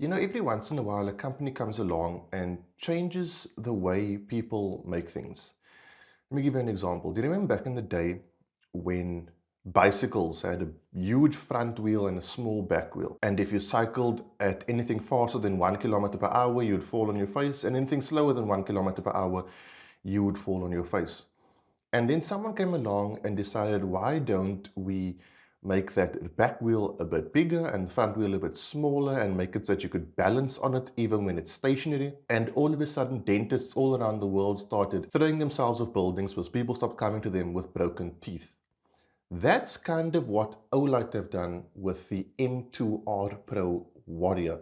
You know, every once in a while, a company comes along and changes the way people make things. Let me give you an example. Do you remember back in the day when bicycles had a huge front wheel and a small back wheel? And if you cycled at anything faster than 1 kilometer per hour, you'd fall on your face, and anything slower than 1 kilometer per hour, you would fall on your face. And then someone came along and decided, why don't we make that back wheel a bit bigger and front wheel a bit smaller and make it so that you could balance on it even when it's stationary? And all of a sudden, dentists all around the world started throwing themselves off buildings because people stopped coming to them with broken teeth. That's kind of what Olight have done with the M2R Pro Warrior.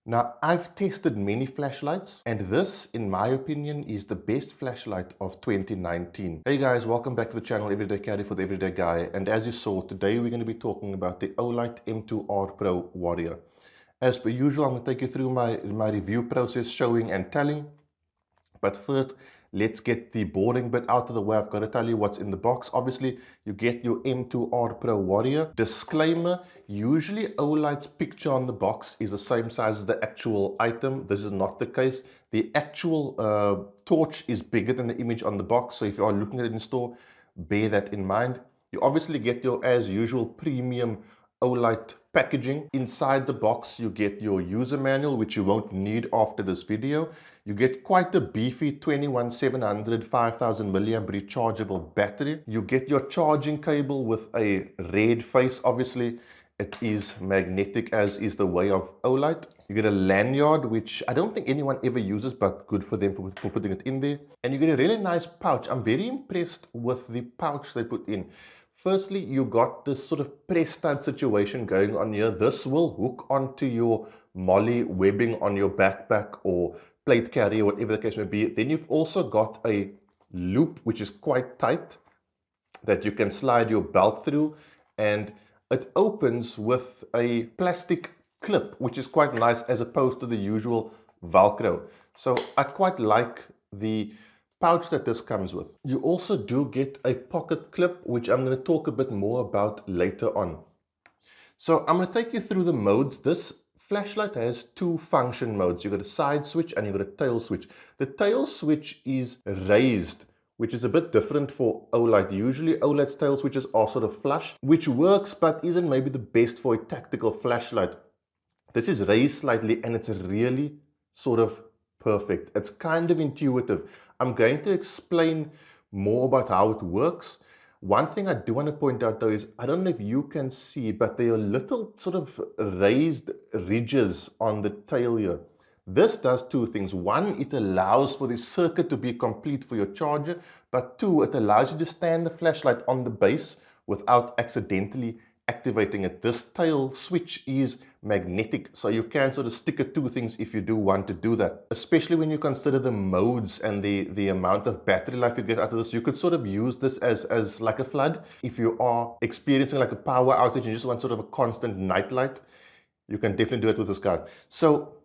Now, I've tested many flashlights, and this, in my opinion, is the best flashlight of 2019. Hey guys, welcome back to the channel, Everyday Carry for the Everyday Guy. And as you saw, today we're going to be talking about the Olight M2R Pro Warrior. As per usual, I'm going to take you through my review process, showing and telling. But first, let's get the boring bit out of the way. I've got to tell you what's in the box. Obviously, you get your M2R Pro Warrior. Disclaimer, usually Olight's picture on the box is the same size as the actual item. This is not the case. The actual torch is bigger than the image on the box. So if you are looking at it in store, bear that in mind. You obviously get your, as usual, premium Olight packaging. Inside the box, you get your user manual, which you won't need after this video. You get quite a beefy 21700 5000 milliamp rechargeable battery. You get your charging cable with a red face. Obviously, it is magnetic, as is the way of Olight. You get a lanyard, which I don't think anyone ever uses, but good for them for putting it in there. And you get a really nice pouch. I'm very impressed with the pouch they put in. Firstly, you got this sort of press stud situation going on here. This will hook onto your molly webbing on your backpack or plate carrier, whatever the case may be. Then you've also got a loop, which is quite tight, that you can slide your belt through, and it opens with a plastic clip, which is quite nice as opposed to the usual Velcro. So I quite like the pouch that this comes with. You also do get a pocket clip, which I'm going to talk a bit more about later on. So I'm going to take you through the modes. This flashlight has two function modes. You've got a side switch and you've got a tail switch. The tail switch is raised, which is a bit different for Olight. Usually Olight's tail switches are sort of flush, which works but isn't maybe the best for a tactical flashlight. This is raised slightly and it's really sort of perfect. It's kind of intuitive. I'm going to explain more about how it works. One thing I do want to point out though is, I don't know if you can see, but there are little sort of raised ridges on the tail here. This does two things. One, it allows for the circuit to be complete for your charger, but two, it allows you to stand the flashlight on the base without accidentally activating it. This tail switch is magnetic, so you can sort of stick it to things if you do want to do that. Especially when you consider the modes and the amount of battery life you get out of this, you could sort of use this as like a flood. If you are experiencing like a power outage and you just want sort of a constant night light, you can definitely do it with this guy. So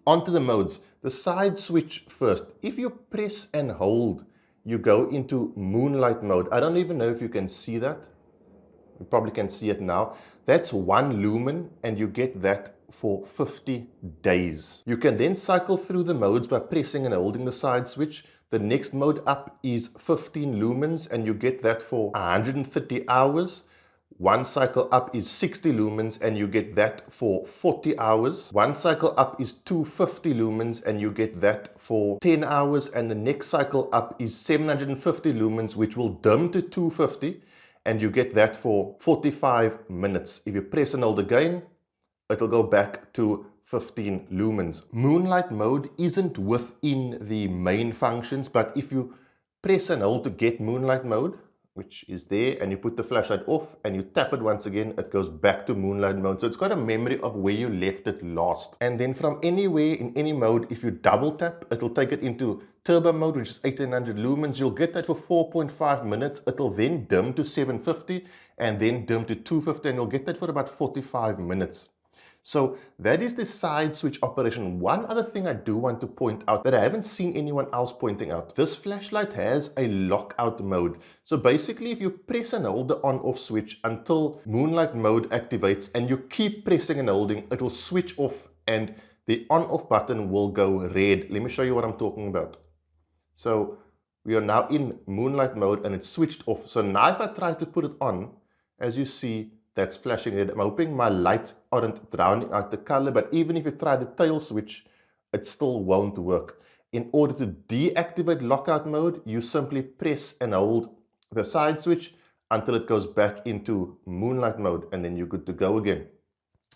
onto the modes. The side switch first. If you press and hold, you go into Moonlight Mode. I don't even know if you can see that. You probably can see it now. That's 1 lumen and you get that for 50 days. You can then cycle through the modes by pressing and holding the side switch. The next mode up is 15 lumens and you get that for 130 hours. One cycle up is 60 lumens and you get that for 40 hours. One cycle up is 250 lumens and you get that for 10 hours. And the next cycle up is 750 lumens, which will dim to 250. And you get that for 45 minutes. If you press and hold again, it'll go back to 15 lumens. Moonlight Mode isn't within the main functions, but if you press and hold to get Moonlight Mode, which is there, and you put the flashlight off and you tap it once again, it goes back to Moonlight Mode. So it's got a memory of where you left it last. And then from anywhere in any mode, if you double tap, it'll take it into Turbo Mode, which is 1800 lumens. You'll get that for 4.5 minutes. It'll then dim to 750 and then dim to 250, and you'll get that for about 45 minutes. So that is the side switch operation. One other thing I do want to point out that I haven't seen anyone else pointing out. This flashlight has a lockout mode. So basically, if you press and hold the on-off switch until Moonlight Mode activates and you keep pressing and holding, it'll switch off and the on-off button will go red. Let me show you what I'm talking about. So we are now in Moonlight mode and it's switched off. So now if I try to put it on, as you see, that's flashing red. I'm hoping my lights aren't drowning out the color, but even if you try the tail switch, it still won't work. In order to deactivate lockout mode, you simply press and hold the side switch until it goes back into Moonlight mode, and then you're good to go again.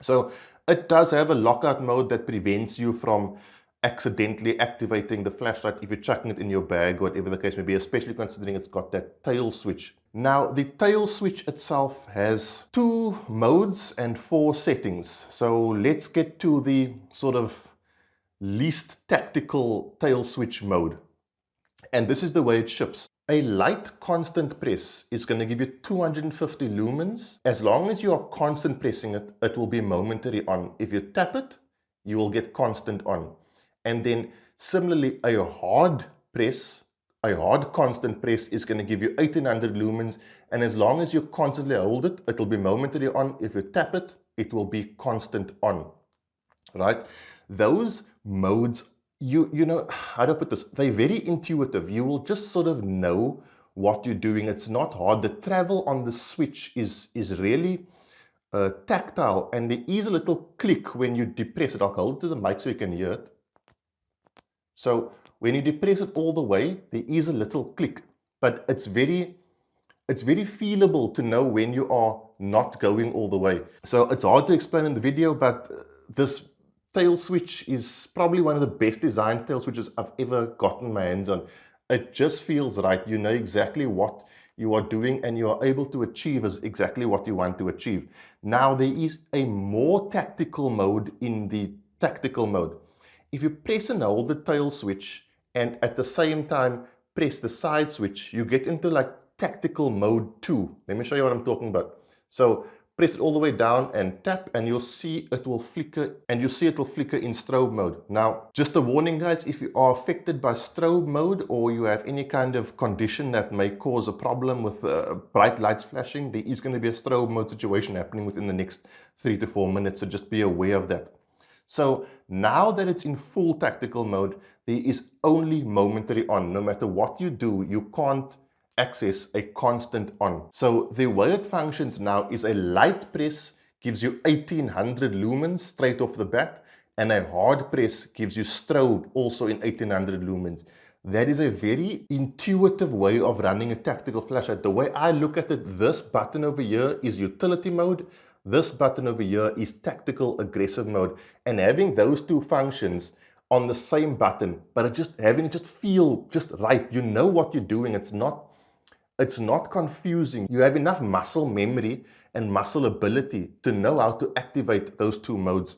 So it does have a lockout mode that prevents you from accidentally activating the flashlight if you're chucking it in your bag or whatever the case may be, especially considering it's got that tail switch. Now, the tail switch itself has 2 modes and 4 settings. So let's get to the sort of least tactical tail switch mode. And this is the way it ships. A light constant press is going to give you 250 lumens. As long as you are constant pressing it, it will be momentary on. If you tap it, you will get constant on. And then similarly, a hard constant press is going to give you 1800 lumens. And as long as you constantly hold it, it will be momentary on. If you tap it, it will be constant on, right? Those modes, you know, how do I put this? They're very intuitive. You will just sort of know what you're doing. It's not hard. The travel on the switch is really tactile, and there is a little click when you depress it. I'll hold it to the mic so you can hear it. So when you depress it all the way, there is a little click, but it's very feelable to know when you are not going all the way. So it's hard to explain in the video, but this tail switch is probably one of the best designed tail switches I've ever gotten my hands on. It just feels right. You know exactly what you are doing, and you are able to achieve exactly what you want to achieve. Now, there is a more tactical mode in the tactical mode. If you press and hold the tail switch and at the same time press the side switch, you get into like tactical mode 2. Let me show you what I'm talking about. So press it all the way down and tap, and you'll see it will flicker, and you'll see it will flicker in strobe mode. Now, just a warning guys, if you are affected by strobe mode or you have any kind of condition that may cause a problem with bright lights flashing, there is going to be a strobe mode situation happening within the next 3 to 4 minutes, so just be aware of that. So now that it's in full tactical mode, there is only momentary on. No matter what you do, you can't access a constant on. So the way it functions now is a light press gives you 1800 lumens straight off the bat, and a hard press gives you strobe also in 1800 lumens. That is a very intuitive way of running a tactical flashlight. The way I look at it, this button over here is utility mode. This button over here is tactical aggressive mode, and having those 2 functions on the same button, but having it just feel just right. You know what you're doing. It's not confusing. You have enough muscle memory and muscle ability to know how to activate those 2 modes.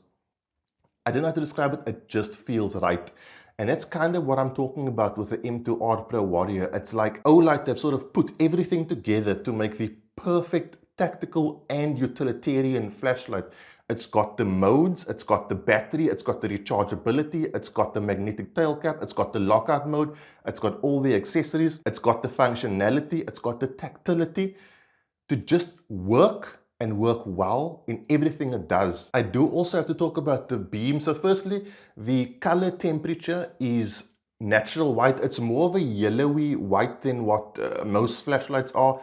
I don't know how to describe it. It just feels right. And that's kind of what I'm talking about with the M2R Pro Warrior. It's like Olight have sort of put everything together to make the perfect tactical and utilitarian flashlight. It's got the modes, it's got the battery, it's got the rechargeability, it's got the magnetic tail cap, it's got the lockout mode, it's got all the accessories, it's got the functionality, it's got the tactility to just work and work well in everything it does. I do also have to talk about the beam. So firstly, the color temperature is natural white. It's more of a yellowy white than what most flashlights are.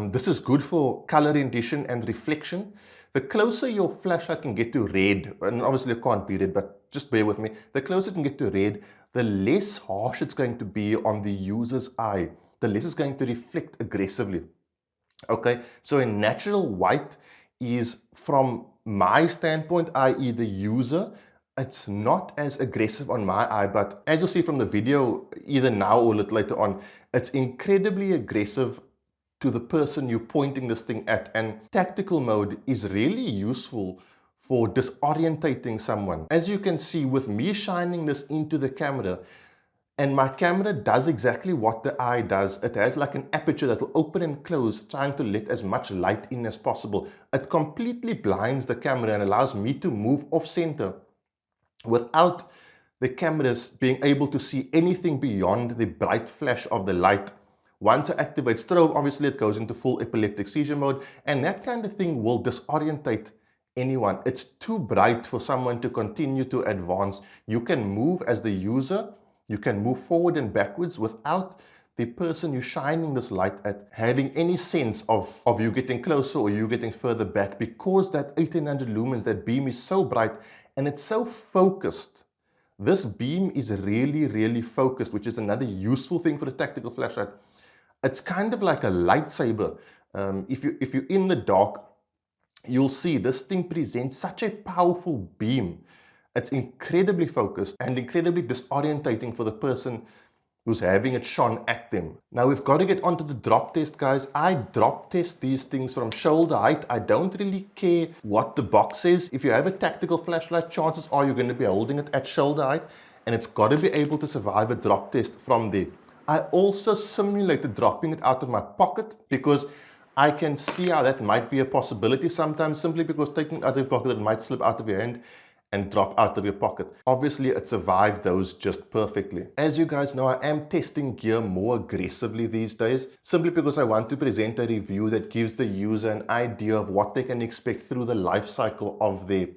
This is good for color rendition and reflection. The closer your flashlight can get to red, and obviously it can't be red, but just bear with me, the closer it can get to red, the less harsh it's going to be on the user's eye. The less it's going to reflect aggressively. Okay, so a natural white is, from my standpoint, i.e. the user, it's not as aggressive on my eye, but as you'll see from the video, either now or a little later on, it's incredibly aggressive to the person you're pointing this thing at. And tactical mode is really useful for disorientating someone. As you can see, with me shining this into the camera, and my camera does exactly what the eye does. It has like an aperture that will open and close, trying to let as much light in as possible. It completely blinds the camera and allows me to move off center without the cameras being able to see anything beyond the bright flash of the light. Once I activate strobe, obviously it goes into full epileptic seizure mode, and that kind of thing will disorientate anyone. It's too bright for someone to continue to advance. You can move as the user, you can move forward and backwards without the person you're shining this light at having any sense of you getting closer or you getting further back, because that 1800 lumens, that beam is so bright and it's so focused. This beam is really, really focused, which is another useful thing for a tactical flashlight. It's kind of like a lightsaber. If you're in the dark, you'll see this thing presents such a powerful beam. It's incredibly focused and incredibly disorientating for the person who's having it shone at them. Now we've got to get onto the drop test, guys. I drop test these things from shoulder height. I don't really care what the box says. If you have a tactical flashlight, chances are you're going to be holding it at shoulder height, and it's got to be able to survive a drop test from there. I also simulated dropping it out of my pocket because I can see how that might be a possibility sometimes, simply because taking it out of your pocket, it might slip out of your hand and drop out of your pocket. Obviously, it survived those just perfectly. As you guys know, I am testing gear more aggressively these days, simply because I want to present a review that gives the user an idea of what they can expect through the life cycle of their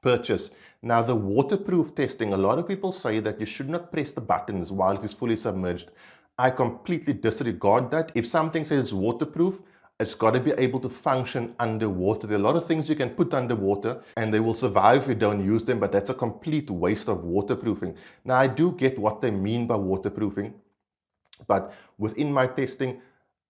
purchase. Now, the waterproof testing, a lot of people say that you should not press the buttons while it is fully submerged. I completely disregard that. If something says waterproof, it's got to be able to function underwater. There are a lot of things you can put underwater and they will survive if you don't use them, but that's a complete waste of waterproofing. Now, I do get what they mean by waterproofing, but within my testing,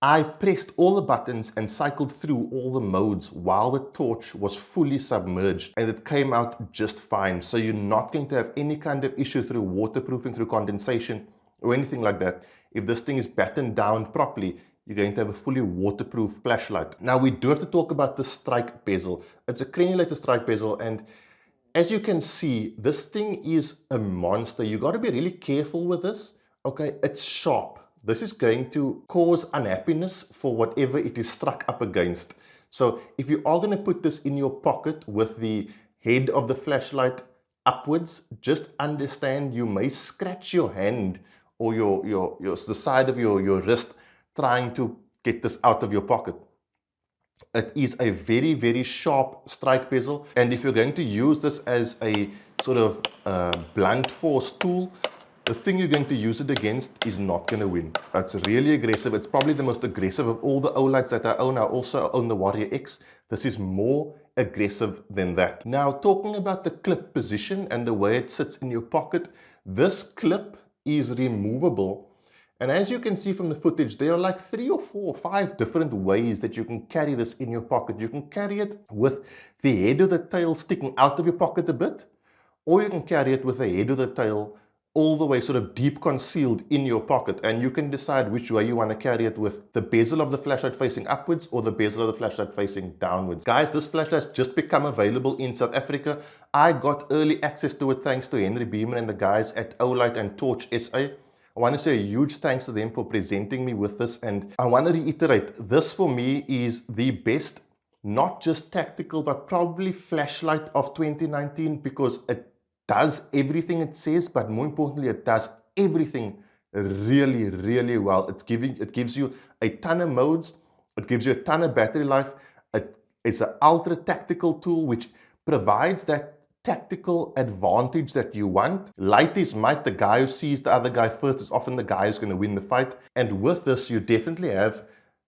I pressed all the buttons and cycled through all the modes while the torch was fully submerged, and it came out just fine. So you're not going to have any kind of issue through waterproofing, through condensation or anything like that. If this thing is battened down properly, you're going to have a fully waterproof flashlight. Now, we do have to talk about the strike bezel. It's a crenulated strike bezel, and as you can see, this thing is a monster. You got to be really careful with this. Okay, it's sharp. This is going to cause unhappiness for whatever it is struck up against. So if you are going to put this in your pocket with the head of the flashlight upwards, just understand you may scratch your hand or the side of your wrist trying to get this out of your pocket. It is a very, very sharp strike bezel, and if you're going to use this as a sort of blunt force tool, the thing you're going to use it against is not going to win. It's really aggressive. It's probably the most aggressive of all the Olights that I own. I also own the Warrior X. This is more aggressive than that. Now, talking about the clip position and the way it sits in your pocket, this clip is removable. And as you can see from the footage, there are like 3 or 4 or 5 different ways that you can carry this in your pocket. You can carry it with the head of the tail sticking out of your pocket a bit, or you can carry it with the head of the tail all the way sort of deep concealed in your pocket, and you can decide which way you want to carry it, with the bezel of the flashlight facing upwards or the bezel of the flashlight facing downwards. Guys, this flashlight's just become available in South Africa. I got early access to it thanks to Henry Beeman and the guys at Olight and Torch SA. I want to say a huge thanks to them for presenting me with this, and I want to reiterate, this for me is the best, not just tactical, but probably flashlight of 2019, because it does everything it says, but more importantly, it does everything really, really well. It gives you a ton of modes, it gives you a ton of battery life. It's an ultra tactical tool which provides that tactical advantage that you want. Light is might. The guy who sees the other guy first is often the guy who's going to win the fight, and with this you definitely have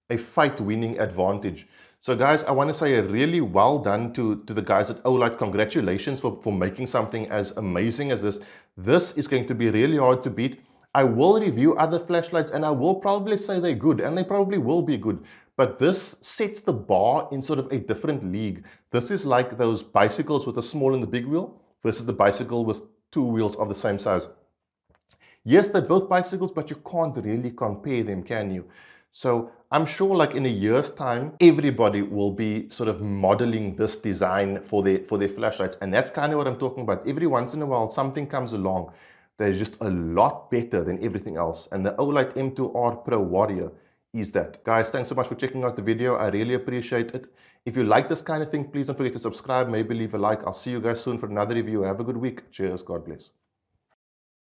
a fight winning advantage. So guys, I want to say a really well done to the guys at Olight. Congratulations for making something as amazing as this. This is going to be really hard to beat. I will review other flashlights and I will probably say they're good, and they probably will be good. But this sets the bar in sort of a different league. This is like those bicycles with the small and the big wheel versus the bicycle with 2 wheels of the same size. Yes, they're both bicycles, but you can't really compare them, can you? So I'm sure like in a year's time, everybody will be sort of modeling this design for their flashlights. And that's kind of what I'm talking about. Every once in a while, something comes along that is just a lot better than everything else. And the Olight M2R Pro Warrior is that. Guys, thanks so much for checking out the video. I really appreciate it. If you like this kind of thing, please don't forget to subscribe, maybe leave a like. I'll see you guys soon for another review. Have a good week. Cheers. God bless.